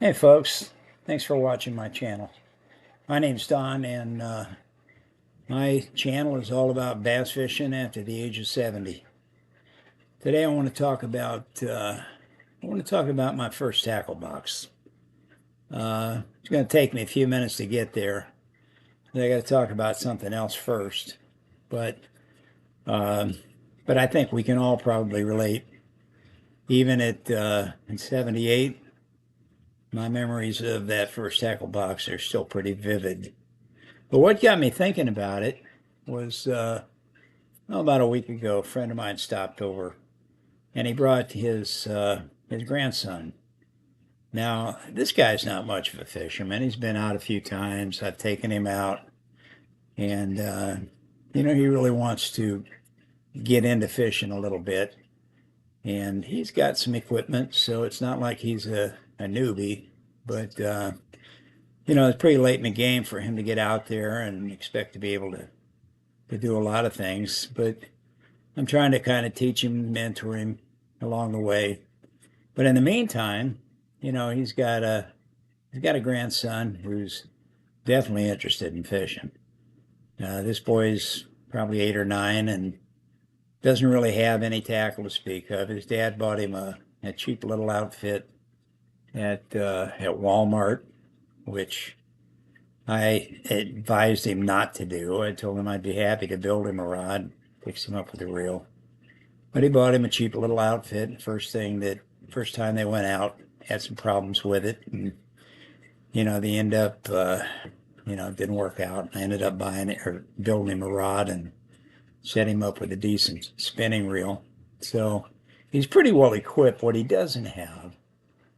Hey folks, thanks for watching my channel. My name's Don, and my channel is all about bass fishing after the age of 70. Today I want to talk about my first tackle box. It's going to take me a few minutes to get there. I got to talk about something else first, but um, but I think we can all probably relate. Even in 78, my memories of that first tackle box are still pretty vivid. But what got me thinking about it was well, about a week ago, a friend of mine stopped over and he brought his grandson. Now, this guy's not much of a fisherman. He's been out a few times. I've taken him out, and he really wants to get into fishing a little bit. And he's got some equipment, so it's not like he's a newbie. But it's pretty late in the game for him to get out there and expect to be able to do a lot of things. But I'm trying to kind of teach him, mentor him along the way. But in the meantime, he's got a grandson who's definitely interested in fishing. This boy's probably 8 or 9 and doesn't really have any tackle to speak of. His dad bought him a cheap little outfit at Walmart, which I advised him not to do. I told him I'd be happy to build him a rod, fix him up with a reel. But he bought him a cheap little outfit. First time they went out, had some problems with it, and they end up, didn't work out. I ended up buying it or building him a rod and set him up with a decent spinning reel. So he's pretty well equipped. What he doesn't have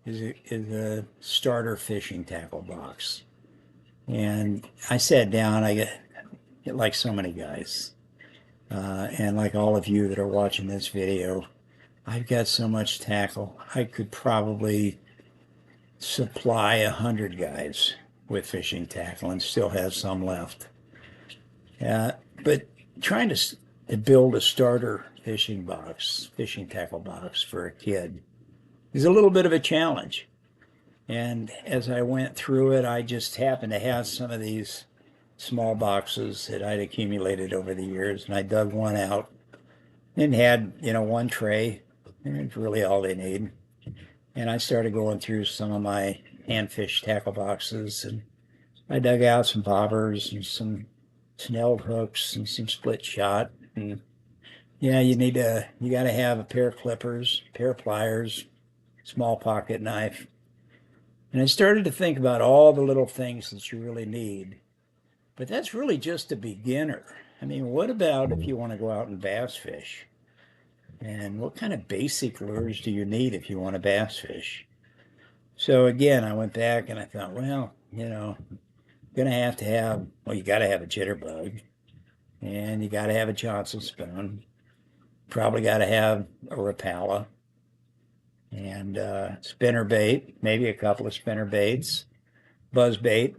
is a starter fishing tackle box. And I sat down. I get like so many guys, and like all of you that are watching this video, I've got so much tackle. I could probably supply 100 guys with fishing tackle and still have some left. But trying to build a starter fishing tackle box for a kid is a little bit of a challenge. And as I went through it, I just happened to have some of these small boxes that I'd accumulated over the years, and I dug one out and had, one tray, and it's really all they need. And I started going through some of my hand fish tackle boxes, and I dug out some bobbers and some snelled hooks and some split shot. And yeah, you got to have a pair of clippers, a pair of pliers, small pocket knife. And I started to think about all the little things that you really need. But that's really just a beginner. I mean, what about if you want to go out and bass fish? And what kind of basic lures do you need if you want to bass fish? So again, I went back and I thought, well, gonna well, you got to have a jitterbug, and you got to have a Johnson spoon. Probably got to have a Rapala and spinner bait, maybe a couple of spinner baits, buzz bait.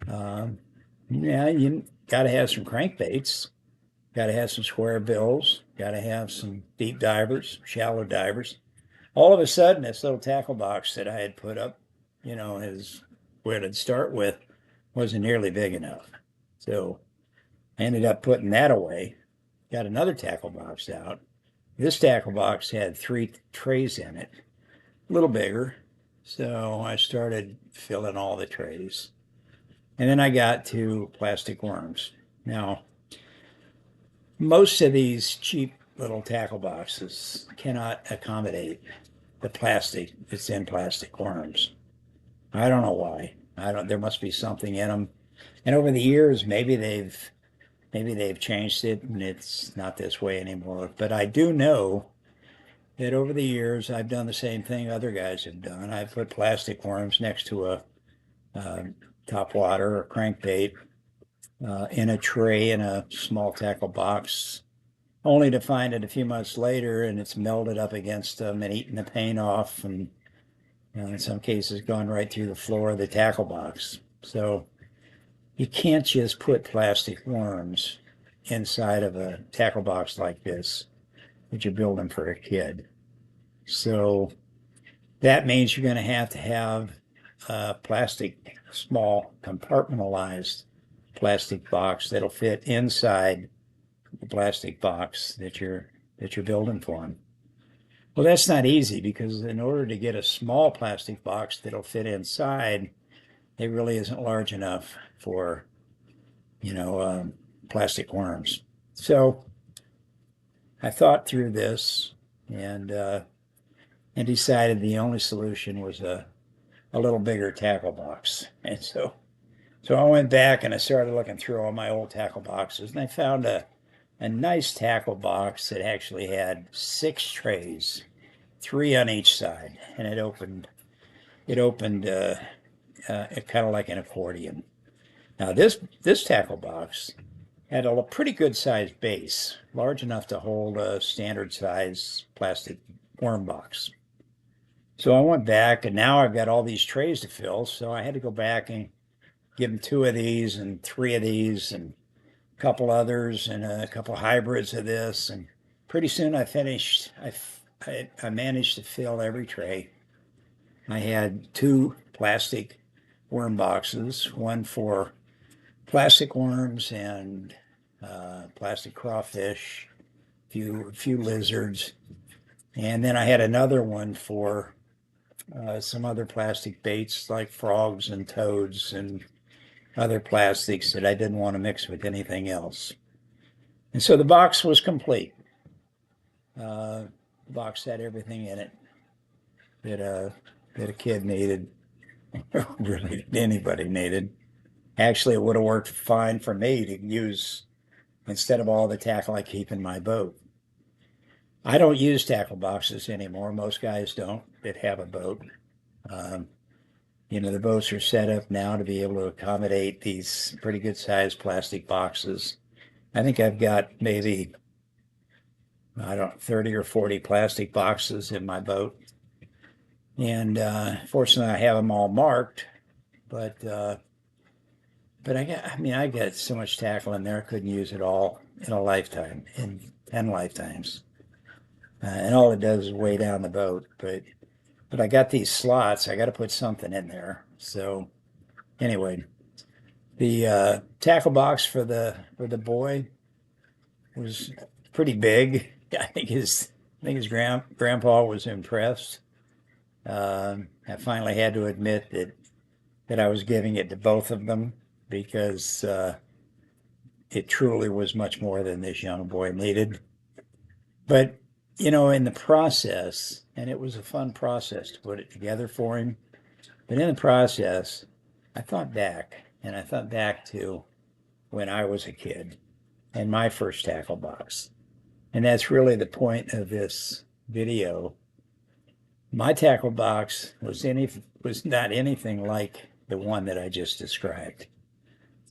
Yeah, you got to have some crankbaits. Got to have some square bills. Got to have some deep divers, shallow divers. All of a sudden, this little tackle box that I had put up, as where to start with, wasn't nearly big enough. So I ended up putting that away. Got another tackle box out. This tackle box had 3 trays in it, a little bigger. So I started filling all the trays. And then I got to plastic worms. Now, most of these cheap little tackle boxes cannot accommodate the plastic that's in plastic worms. I don't know why. There must be something in them. And over the years, maybe they've changed it and it's not this way anymore. But I do know that over the years, I've done the same thing other guys have done. I've put plastic worms next to a top water or crankbait in a tray in a small tackle box, only to find it a few months later and it's melted up against them and eaten the paint off, and in some cases gone right through the floor of the tackle box. So you can't just put plastic worms inside of a tackle box like this that you're building for a kid. So That means you're going to have a plastic, small compartmentalized plastic box that'll fit inside the plastic box that you're building for them. Well, that's not easy because in order to get a small plastic box that'll fit inside, it really isn't large enough for, you know, plastic worms. So I thought through this and decided the only solution was a little bigger tackle box. And so I went back and I started looking through all my old tackle boxes, and I found a nice tackle box that actually had 6 trays, 3 on each side, and it opened kind of like an accordion. Now this tackle box had a pretty good sized base, large enough to hold a standard size plastic worm box. So I went back, and now I've got all these trays to fill. So I had to go back and give them 2 of these and 3 of these and a couple others and a couple hybrids of this. And pretty soon I finished. I managed to fill every tray. I had 2 plastic worm boxes, one for plastic worms and plastic crawfish, few lizards, and then I had another one for some other plastic baits like frogs and toads and other plastics that I didn't want to mix with anything else. And so the box was complete. The box had everything in it that a kid needed, really anybody needed. Actually, it would have worked fine for me to use instead of all the tackle I keep in my boat. I don't use tackle boxes anymore. Most guys don't that have a boat. Um, the boats are set up now to be able to accommodate these pretty good sized plastic boxes. I think I've got maybe, I don't know, 30 or 40 plastic boxes in my boat. And fortunately, I have them all marked, but I got so much tackle in there, I couldn't use it all in a lifetime, in 10 lifetimes. And all it does is weigh down the boat. But I got these slots. I got to put something in there. So anyway, the tackle box for the boy was pretty big. I think his grandpa was impressed. I finally had to admit that I was giving it to both of them because it truly was much more than this young boy needed. But in the process, and it was a fun process to put it together for him, but in the process, I thought back to when I was a kid and my first tackle box. And that's really the point of this video. My tackle box was not anything like the one that I just described.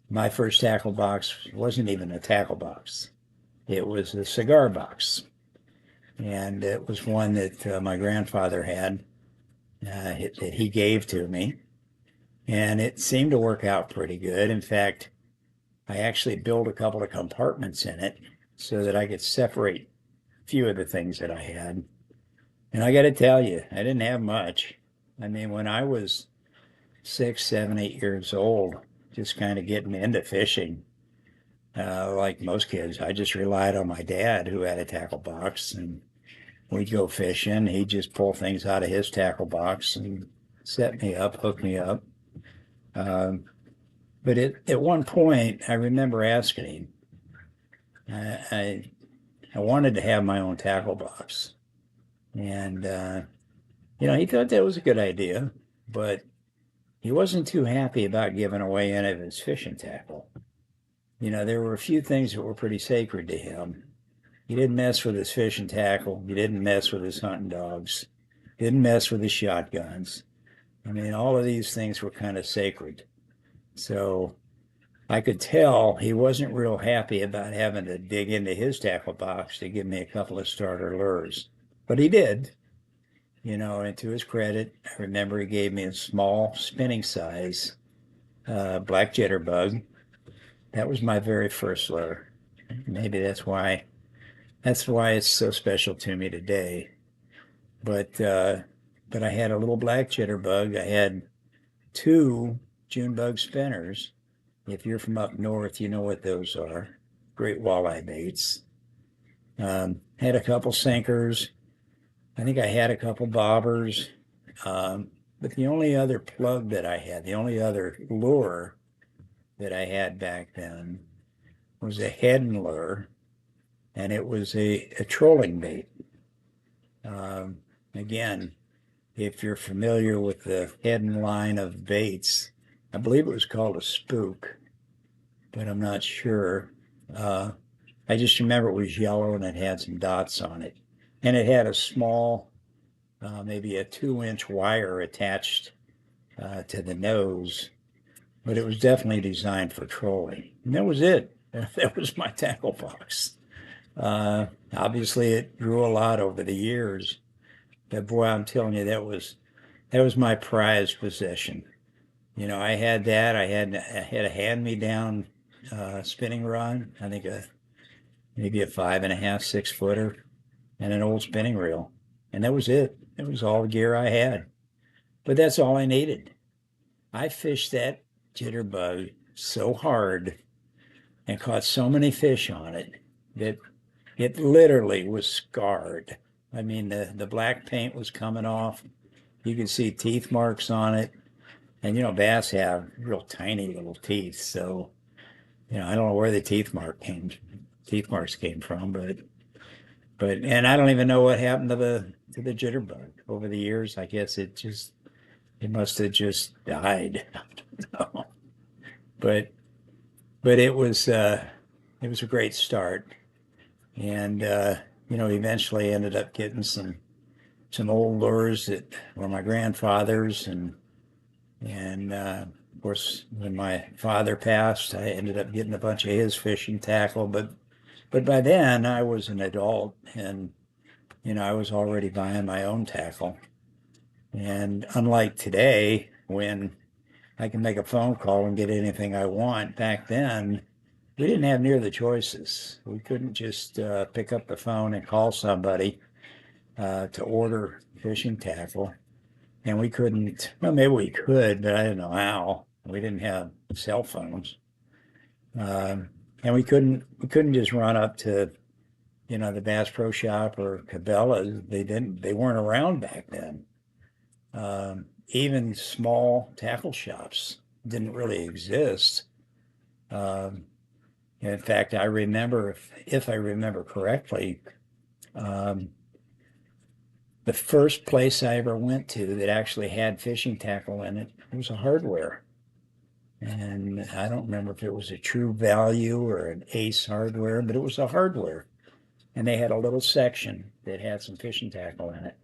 My first tackle box wasn't even a tackle box. It was a cigar box. And it was one that my grandfather had that he gave to me. And it seemed to work out pretty good. In fact, I actually built a couple of compartments in it so that I could separate a few of the things that I had. And I got to tell you, I didn't have much. I mean, when I was 6, 7, 8 years old, just kind of getting into fishing, like most kids, I just relied on my dad who had a tackle box, and we'd go fishing. He'd just pull things out of his tackle box and set me up, hook me up. But at one point, I remember asking him, I wanted to have my own tackle box. And, he thought that was a good idea, but he wasn't too happy about giving away any of his fishing tackle. There were a few things that were pretty sacred to him. He didn't mess with his fishing tackle. He didn't mess with his hunting dogs. He didn't mess with his shotguns. I mean, all of these things were kind of sacred. So I could tell he wasn't real happy about having to dig into his tackle box to give me a couple of starter lures. But he did. And to his credit, I remember he gave me a small spinning size black jitterbug. That was my very first lure. Maybe that's why it's so special to me today. But but I had a little black jitterbug. I had two June bug spinners. If you're from up north, you know what those are. Great walleye baits. Had a couple sinkers. I think I had a couple bobbers. But the only other plug that I had, the only other lure that I had back then was a head lure, and it was a trolling bait. Again, if you're familiar with the head and line of baits, I believe it was called a spook, but I'm not sure. I just remember it was yellow and it had some dots on it. And it had a small, maybe a 2-inch wire attached to the nose, but it was definitely designed for trolling. And that was it. That was my tackle box. Obviously, it grew a lot over the years, but boy, I'm telling you, that was my prized possession. You know, I had that. I had a hand-me-down spinning rod. I think maybe a 5.5, 6-footer, and an old spinning reel, and that was it. It was all the gear I had, but that's all I needed. I fished that jitterbug so hard and caught so many fish on it that it literally was scarred. I mean, the black paint was coming off. You could see teeth marks on it. And, bass have real tiny little teeth. So, I don't know where the teeth marks came from, and I don't even know what happened to the jitterbug over the years. I guess it must have just died. I don't know. But it was a great start. And, eventually ended up getting some old lures that were my grandfather's, and of course, when my father passed, I ended up getting a bunch of his fishing tackle. But by then, I was an adult, and I was already buying my own tackle. And unlike today, when I can make a phone call and get anything I want, back then we didn't have near the choices. We couldn't just pick up the phone and call somebody to order fishing tackle. And we couldn't, well, maybe we could, but I didn't know how. We didn't have cell phones. And we couldn't just run up to, the Bass Pro Shop or Cabela's. They weren't around back then. Even small tackle shops didn't really exist. In fact, I remember, if I remember correctly, the first place I ever went to that actually had fishing tackle in it was a hardware. And I don't remember if it was a True Value or an Ace Hardware, but it was a hardware. And they had a little section that had some fishing tackle in it.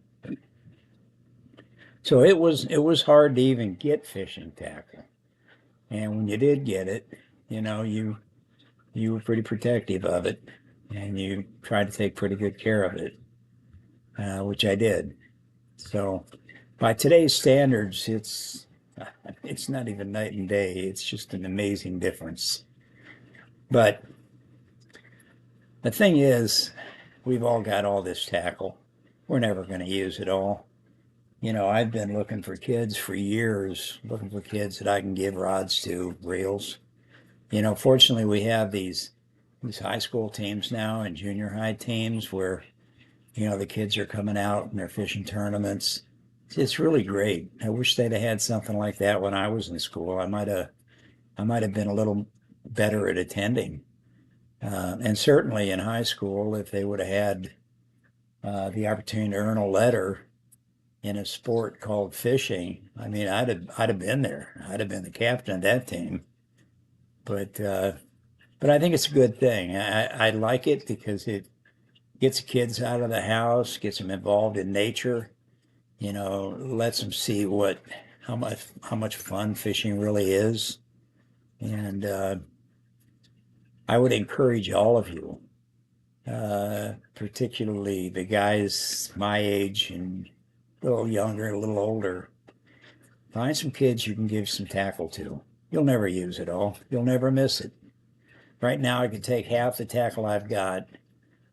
So it was hard to even get fishing tackle. And when you did get it, you were pretty protective of it, and you tried to take pretty good care of it, which I did. So by today's standards, it's not even night and day. It's just an amazing difference. But the thing is, we've all got all this tackle. We're never going to use it all. I've been looking for kids for years, looking for kids that I can give rods to, reels. Fortunately, we have these high school teams now and junior high teams where, the kids are coming out and they're fishing tournaments. It's really great. I wish they'd have had something like that when I was in school. I might have been a little better at attending. And certainly in high school, if they would have had the opportunity to earn a letter in a sport called fishing, I mean, I'd have been there. I'd have been the captain of that team. But I think it's a good thing. I like it because it gets kids out of the house, gets them involved in nature, lets them see how much fun fishing really is. And I would encourage all of you, particularly the guys my age and a little younger, a little older, find some kids you can give some tackle to. You'll never use it all. You'll never miss it. Right now, I could take half the tackle I've got,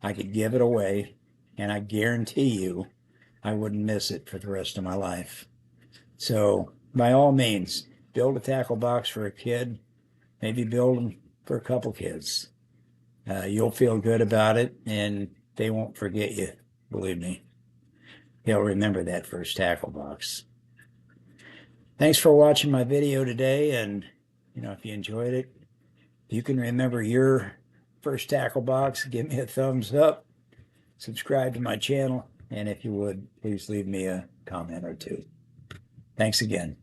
I could give it away, and I guarantee you I wouldn't miss it for the rest of my life. So by all means, build a tackle box for a kid. Maybe build them for a couple kids. You'll feel good about it, and they won't forget you. Believe me, they'll remember that first tackle box. Thanks for watching my video today, and if you enjoyed it, if you can remember your first tackle box, give me a thumbs up, subscribe to my channel, and if you would, please leave me a comment or two. Thanks again.